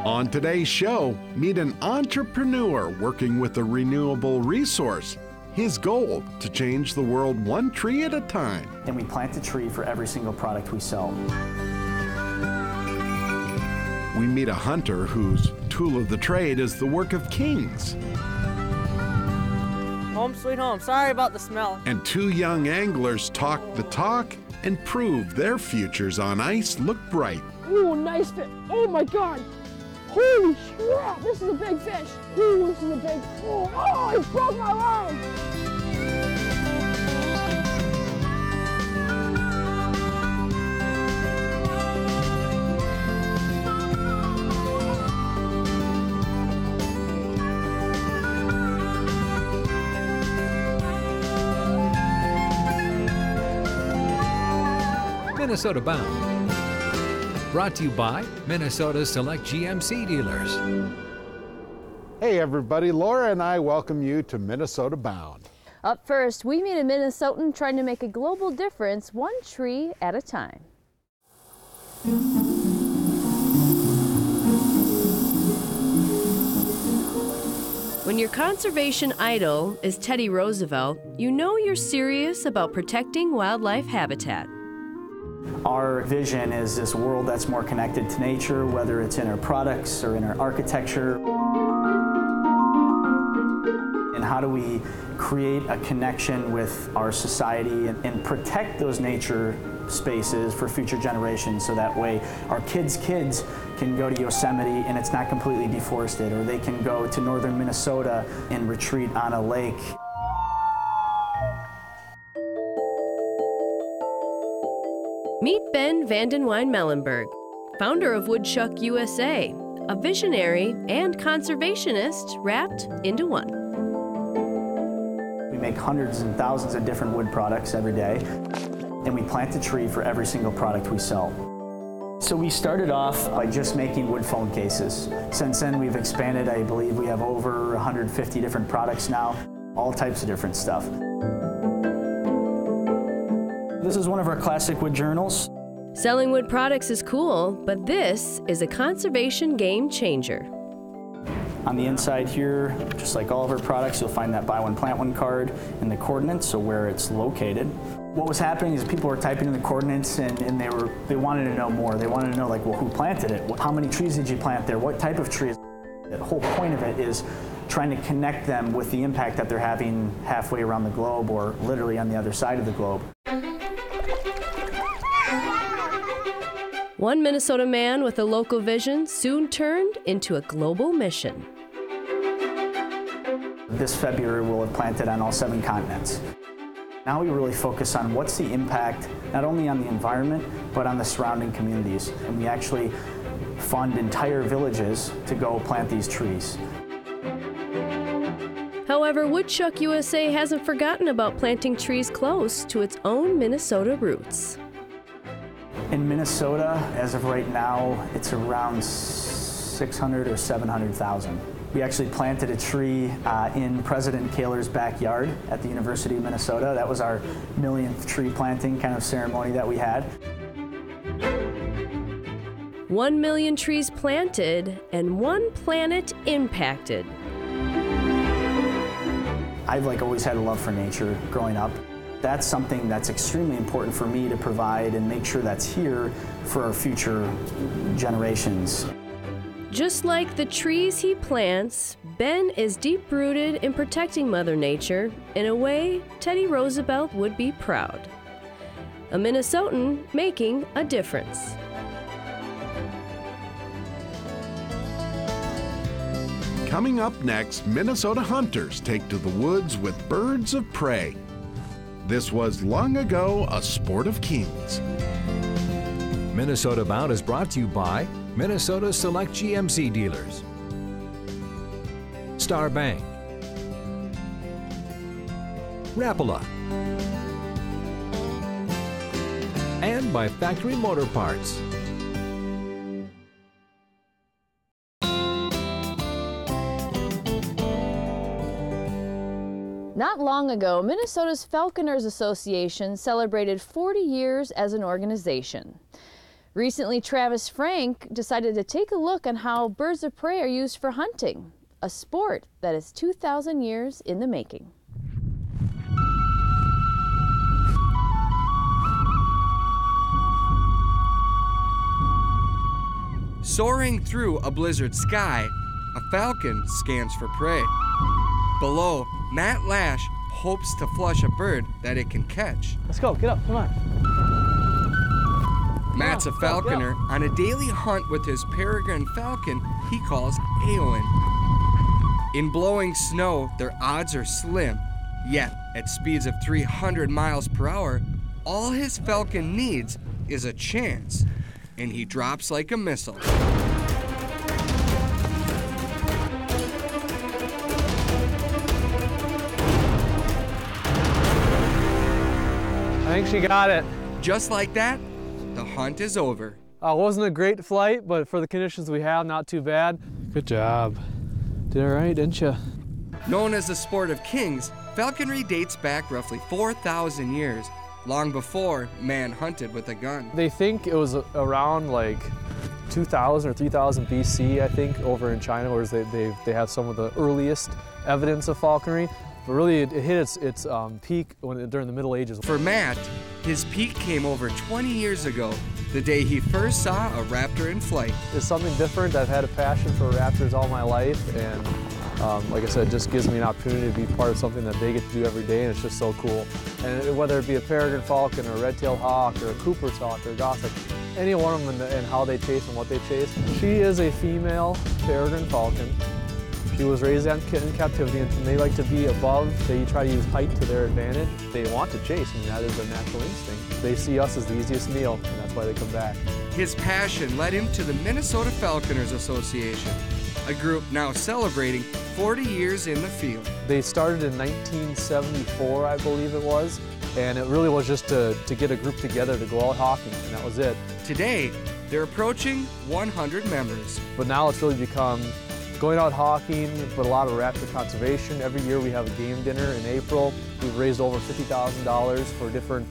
On today's show, meet an entrepreneur working with a renewable resource. His goal, to change the world one tree at a time. And we plant a tree for every single product we sell. We meet a hunter whose tool of the trade is the work of kings. Home sweet home. Sorry about the smell. And two young anglers talk the talk and prove their futures on ice look bright. Ooh, nice fish. Oh my God. Holy crap, this is a big fish. Ooh, this is a big, oh, he broke my line. Minnesota Bound. Brought to you by Minnesota's Select GMC dealers. Hey everybody, Laura and I welcome you to Minnesota Bound. Up first, we meet a Minnesotan trying to make a global difference, one tree at a time. When your conservation idol is Teddy Roosevelt, you know you're serious about protecting wildlife habitat. Our vision is this world that's more connected to nature, whether it's in our products or in our architecture. And how do we create a connection with our society and protect those nature spaces for future generations, so that way our kids' kids can go to Yosemite and it's not completely deforested, or they can go to northern Minnesota and retreat on a lake. Meet Ben Vandenwijn-Mellenberg, founder of Woodchuck USA, a visionary and conservationist wrapped into one. We make hundreds and thousands of different wood products every day, and we plant a tree for every single product we sell. So we started off by just making wood phone cases. Since then we've expanded. I believe we have over 150 different products now, all types of different stuff. This is one of our classic wood journals. Selling wood products is cool, but this is a conservation game changer. On the inside here, just like all of our products, you'll find that buy one, plant one card and the coordinates, so where it's located. What was happening is people were typing in the coordinates and they wanted to know more. They wanted to know, like, well, who planted it? How many trees did you plant there? What type of trees? The whole point of it is trying to connect them with the impact that they're having halfway around the globe, or literally on the other side of the globe. One Minnesota man with a local vision soon turned into a global mission. This February we'll have planted on all 7 continents. Now we really focus on what's the impact not only on the environment but on the surrounding communities. And we actually fund entire villages to go plant these trees. However, Woodchuck USA hasn't forgotten about planting trees close to its own Minnesota roots. In Minnesota, as of right now, it's around 600 or 700,000. We actually planted a tree in President Kaler's backyard at the University of Minnesota. That was our millionth tree planting kind of ceremony that we had. 1 million trees planted and 1 planet impacted. I've always had a love for nature growing up. That's something that's extremely important for me to provide and make sure that's here for our future generations. Just like the trees he plants, Ben is deep-rooted in protecting Mother Nature in a way Teddy Roosevelt would be proud. A Minnesotan making a difference. Coming up next, Minnesota hunters take to the woods with birds of prey. This was long ago a sport of kings. Minnesota Bound is brought to you by Minnesota's Select GMC dealers, Star Bank, Rapala, and by Factory Motor Parts. Not long ago, Minnesota's Falconers Association celebrated 40 years as an organization. Recently, Travis Frank decided to take a look on how birds of prey are used for hunting, a sport that is 2,000 years in the making. Soaring through a blizzard sky, a falcon scans for prey. Below, Matt Lash hopes to flush a bird that it can catch. Let's go, get up, come on. Matt's a falconer on a daily hunt with his peregrine falcon he calls Eowyn. In blowing snow, their odds are slim, yet at speeds of 300 miles per hour, all his falcon needs is a chance, and he drops like a missile. I think she got it. Just like that, the hunt is over. Wasn't a great flight, but for the conditions we have, not too bad. Good job. Did all right, didn't you? Known as the sport of kings, falconry dates back roughly 4,000 years, long before man hunted with a gun. They think it was around like 2000 or 3000 BC, I think, over in China, where they have some of the earliest evidence of falconry. But really, it hit its peak during the Middle Ages. For Matt, his peak came over 20 years ago, the day he first saw a raptor in flight. It's something different. I've had a passion for raptors all my life, and like I said, it just gives me an opportunity to be part of something that they get to do every day, and it's just so cool. And whether it be a peregrine falcon, or a red-tailed hawk, or a Cooper's hawk, or a goshawk, any one of them and how they chase and what they chase. She is a female peregrine falcon. She was raised in captivity, and they like to be above. They try to use height to their advantage. They want to chase, and that is their natural instinct. They see us as the easiest meal, and that's why they come back. His passion led him to the Minnesota Falconers Association, a group now celebrating 40 years in the field. They started in 1974, I believe it was, and it really was just to get a group together to go out hawking, and that was it. Today, they're approaching 100 members. But now it's really become going out hawking, but a lot of raptor conservation. Every year we have a game dinner in April. We've raised over $50,000 for different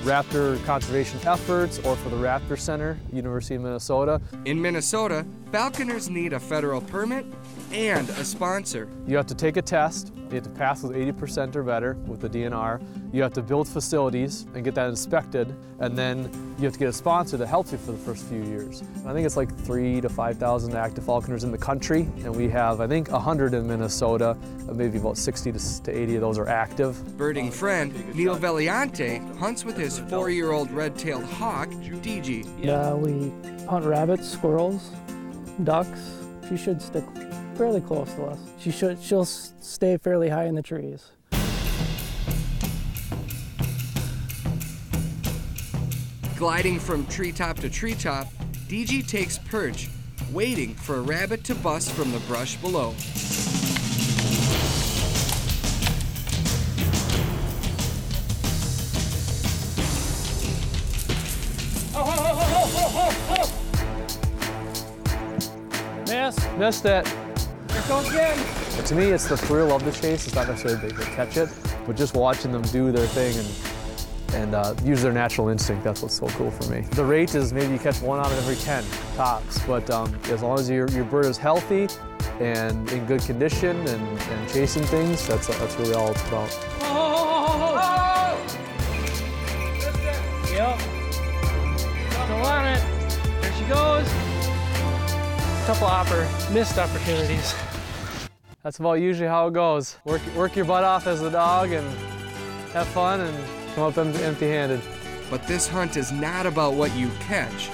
raptor conservation efforts, or for the Raptor Center, University of Minnesota. In Minnesota, falconers need a federal permit and a sponsor. You have to take a test. You have to pass with 80% or better with the DNR. You have to build facilities and get that inspected, and then you have to get a sponsor that helps you for the first few years. And I think it's like 3,000 to 5,000 active falconers in the country, and we have, I think, 100 in Minnesota. Maybe about 60 to 80 of those are active. Birding friend Neil Valiante hunts with his 4-year-old red-tailed hawk, DG. Yeah, we hunt rabbits, squirrels, ducks. She should stick fairly close to us. She'll stay fairly high in the trees. Gliding from treetop to treetop, DG takes perch, waiting for a rabbit to bust from the brush below. Miss. Missed it. Here goes again. But to me, it's the thrill of the chase. It's not necessarily they catch it, but just watching them do their thing and use their natural instinct. That's what's so cool for me. The rate is maybe you catch 1 out of every 10 tops, but as long as your bird is healthy and in good condition and chasing things, that's really all it's about. Oh! Yep. Still on it. There she goes. Couple missed opportunities. That's about usually how it goes. Work your butt off as a dog and have fun and come up empty-handed. But this hunt is not about what you catch.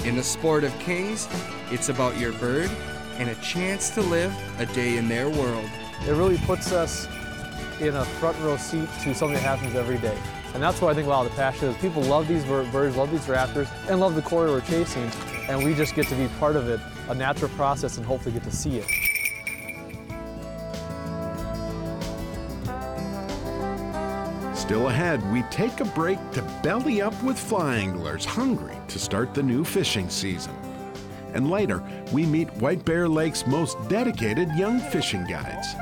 In the sport of kings, it's about your bird and a chance to live a day in their world. It really puts us in a front row seat to something that happens every day. And that's what I think a lot of the passion is. People love these birds, love these raptors, and love the quarry we're chasing, and we just get to be part of it, a natural process, and hopefully get to see it. Still ahead, we take a break to belly up with fly anglers hungry to start the new fishing season. And later, we meet White Bear Lake's most dedicated young fishing guides.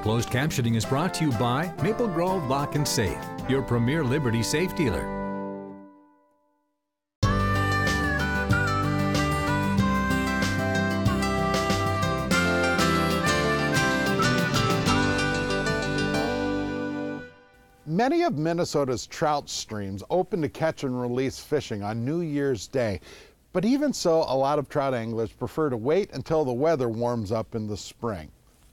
Closed captioning is brought to you by Maple Grove Lock and Safe, your premier Liberty safe dealer. Many of Minnesota's trout streams open to catch and release fishing on New Year's Day. But even so, a lot of trout anglers prefer to wait until the weather warms up in the spring.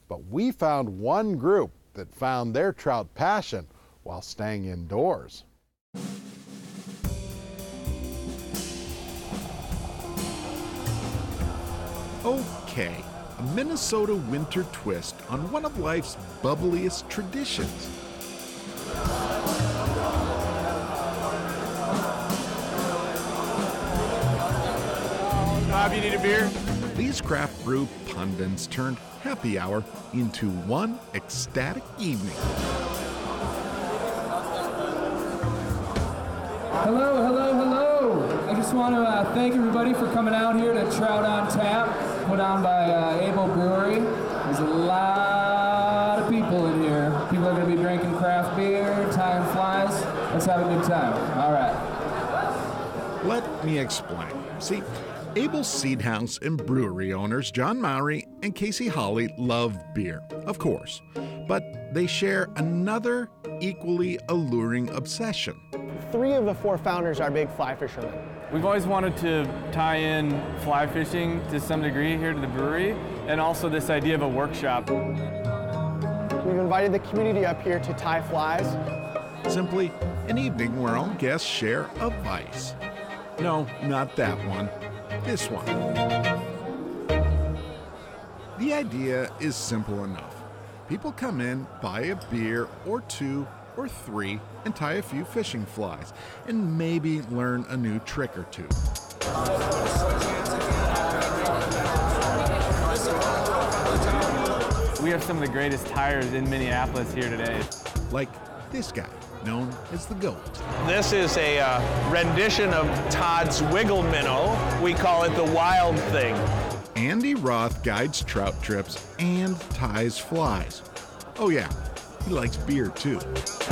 But we found one group that found their trout passion while staying indoors. Okay, a Minnesota winter twist on one of life's bubbliest traditions. Bob, you need a beer? These craft brew pundits turned happy hour into one ecstatic evening. Hello, hello, hello. I just want to thank everybody for coming out here to Trout on Tap, put on by Able Brewery. There's a lot of people in here. People are going to be drinking craft beer, tying flies. Let's have a good time. All right. Let me explain. See, Abel's Seed House and brewery owners John Mowry and Casey Hawley love beer, of course, but they share another equally alluring obsession. 3 of the 4 founders are big fly fishermen. We've always wanted to tie in fly fishing to some degree here to the brewery, and also this idea of a workshop. We've invited the community up here to tie flies. Simply an evening where all guests share a vice. No, not that one. This one. The idea is simple enough. People come in, buy a beer or 2 or 3, and tie a few fishing flies, and maybe learn a new trick or 2. We have some of the greatest tires in Minneapolis here today. Like this guy, known as the Goat. This is a rendition of Todd's Wiggle Minnow. We call it the Wild Thing. Andy Roth guides trout trips and ties flies. Oh yeah, he likes beer too.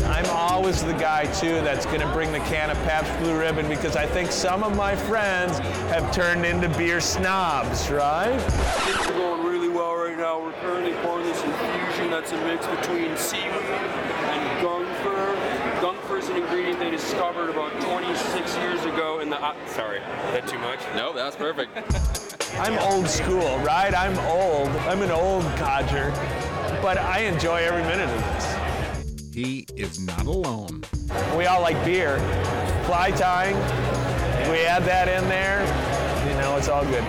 I'm always the guy too that's gonna bring the can of Pabst Blue Ribbon because I think some of my friends have turned into beer snobs, right? Things are going really well right now. We're currently pouring this infusion that's a mix between seaweed and gungfer. Gungfer is an ingredient they discovered about 26 years ago in the... sorry, is that too much? No, that's perfect. I'm old school, right? I'm old. I'm an old codger, but I enjoy every minute of this. He is not alone. We all like beer. Fly tying, we add that in there, you know, it's all good.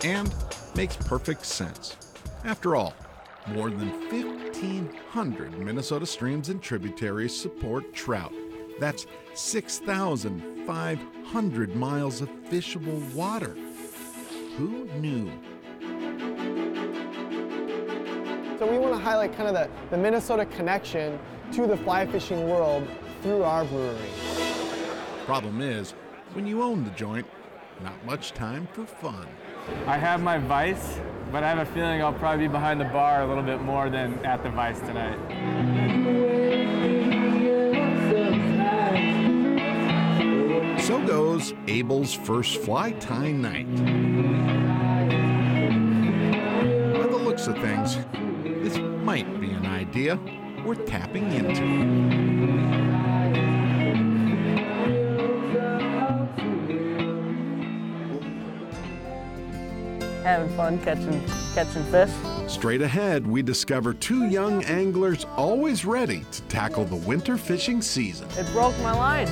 And makes perfect sense. After all, more than 1,500 Minnesota streams and tributaries support trout. That's 6,500 miles of fishable water. Who knew? So we want to highlight kind of the Minnesota connection to the fly fishing world through our brewery. Problem is, when you own the joint, not much time for fun. I have my vice, but I have a feeling I'll probably be behind the bar a little bit more than at the vice tonight. So goes Abel's first fly tie night. By the looks of things, this might be an idea worth tapping into. Having fun catching fish. Straight ahead, we discover 2 young anglers always ready to tackle the winter fishing season. It broke my line.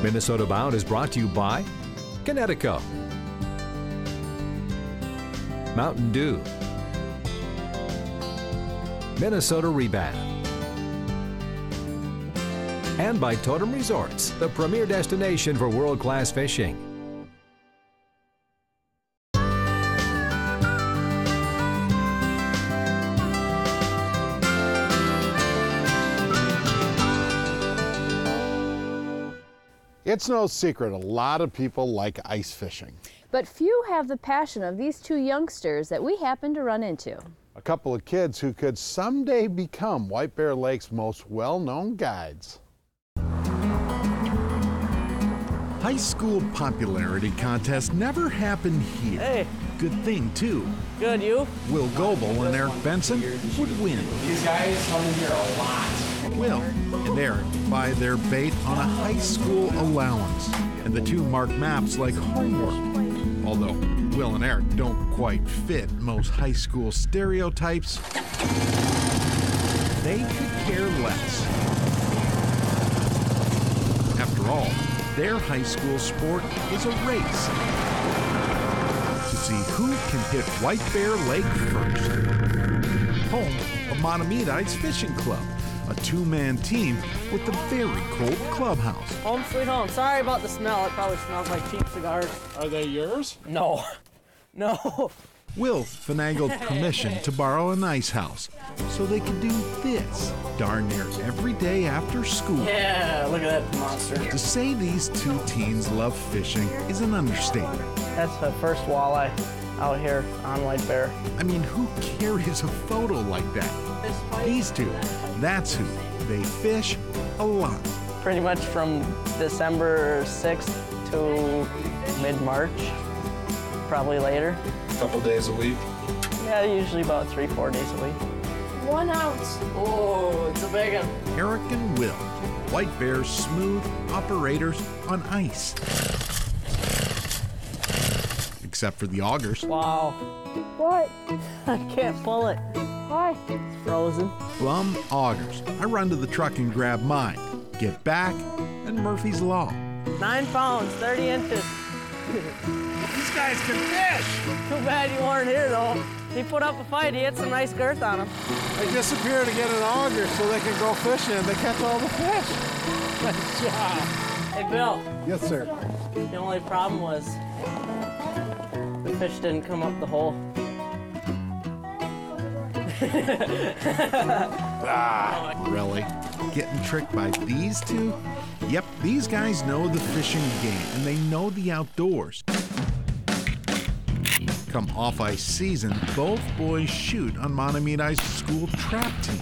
Minnesota Bound is brought to you by Connecticut, Mountain Dew, Minnesota Rebound, and by Totem Resorts, the premier destination for world-class fishing. It's no secret a lot of people like ice fishing. But few have the passion of these 2 youngsters that we happen to run into. A couple of kids who could someday become White Bear Lake's most well-known guides. High school popularity contest never happened here. Hey. Good thing, too. Good, you? Will Goebel and Eric Benson would win. These guys come in here a lot. Will and Eric buy their bait on a high school allowance, and the two mark maps like homework. Although Will and Eric don't quite fit most high school stereotypes, they could care less. After all, their high school sport is a race to see who can hit White Bear Lake first. Home of Montemiti's Fishing Club, a two-man team with a very cold clubhouse. Home sweet home. Sorry about the smell. It probably smells like cheap cigars. Are they yours? No. No. Will finagled permission to borrow an ice house so they could do this darn near every day after school. Yeah, look at that monster. To say these two teens love fishing is an understatement. That's the first walleye out here on White Bear. I mean, who carries a photo like that? These two, that's who. They fish a lot. Pretty much from December 6th to mid-March, probably later. Couple days a week? Yeah, usually about 3-4 days a week. 1 ounce. Oh, it's a big one. Eric and Will, White Bear's smooth operators on ice. Except for the augers. Wow. What? I can't pull it. Why? It's frozen. Bum augers. I run to the truck and grab mine. Get back, and Murphy's Law. 9 pounds, 30 inches. These guys can fish! Too bad you weren't here, though. He put up a fight. He had some nice girth on him. They disappear to get an auger so they can go fishing and they catch all the fish. Nice job. Hey, Bill. Yes, sir. The only problem was the fish didn't come up the hole. Really? Getting tricked by these two? Yep, these guys know the fishing game and they know the outdoors. Come off-ice season, both boys shoot on Montemiti's school trap team.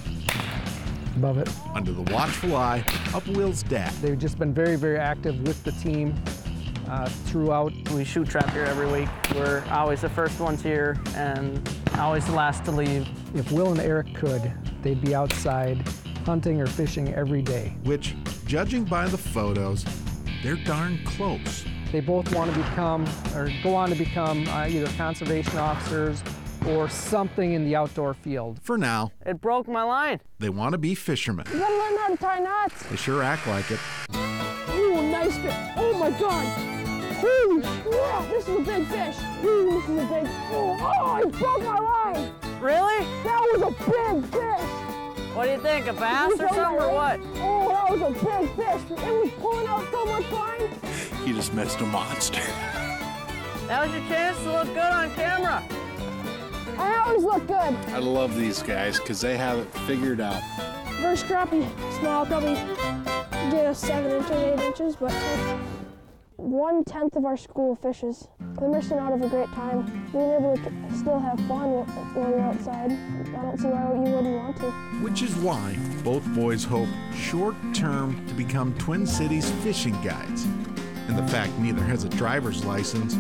Above it. Under the watchful eye of Will's dad. They've just been very, very active with the team throughout. We shoot trap here every week. We're always the first ones here and always the last to leave. If Will and Eric could, they'd be outside hunting or fishing every day. Which, judging by the photos, they're darn close. They both want to become, or go on to become, either conservation officers or something in the outdoor field. For now. It broke my line. They want to be fishermen. You gotta learn how to tie knots. They sure act like it. Ooh, nice fish. Oh my God. Holy crap, this is a big fish. Ooh, this is a big, oh, he broke my line. Really? That was a big fish. What do you think, a bass or something or what? Oh, that was a big fish. It was pulling out so much line. You just missed a monster. That was your chance to look good on camera. I always look good. I love these guys because they have it figured out. First crappie, small, probably get us 7 inches, 8 inches, but 1/10 of our school fishes. They're missing out of a great time. Being able to still have fun when you're outside. I don't see why you wouldn't want to. Which is why both boys hope short-term to become Twin Cities fishing guides. And the fact neither has a driver's license,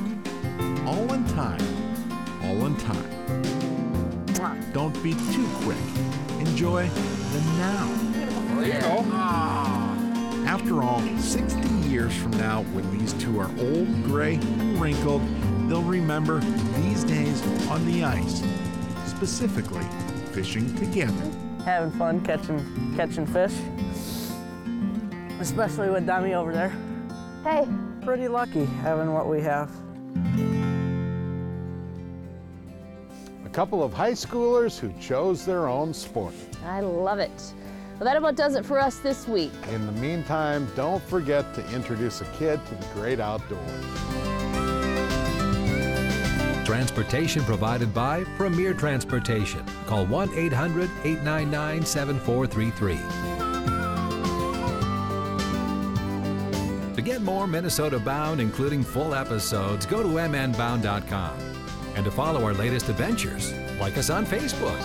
all in time, all in time. Don't be too quick. Enjoy the now. There you go. After all, 60 years from now, when these two are old, gray, and wrinkled, they'll remember these days on the ice, specifically fishing together. Having fun catching fish, especially with Demi over there. Hey. Pretty lucky having what we have. A couple of high schoolers who chose their own sport. I love it. Well, that about does it for us this week. In the meantime, don't forget to introduce a kid to the great outdoors. Transportation provided by Premier Transportation. Call 1-800-899-7433. To get more Minnesota Bound, including full episodes, go to mnbound.com. And to follow our latest adventures, like us on Facebook.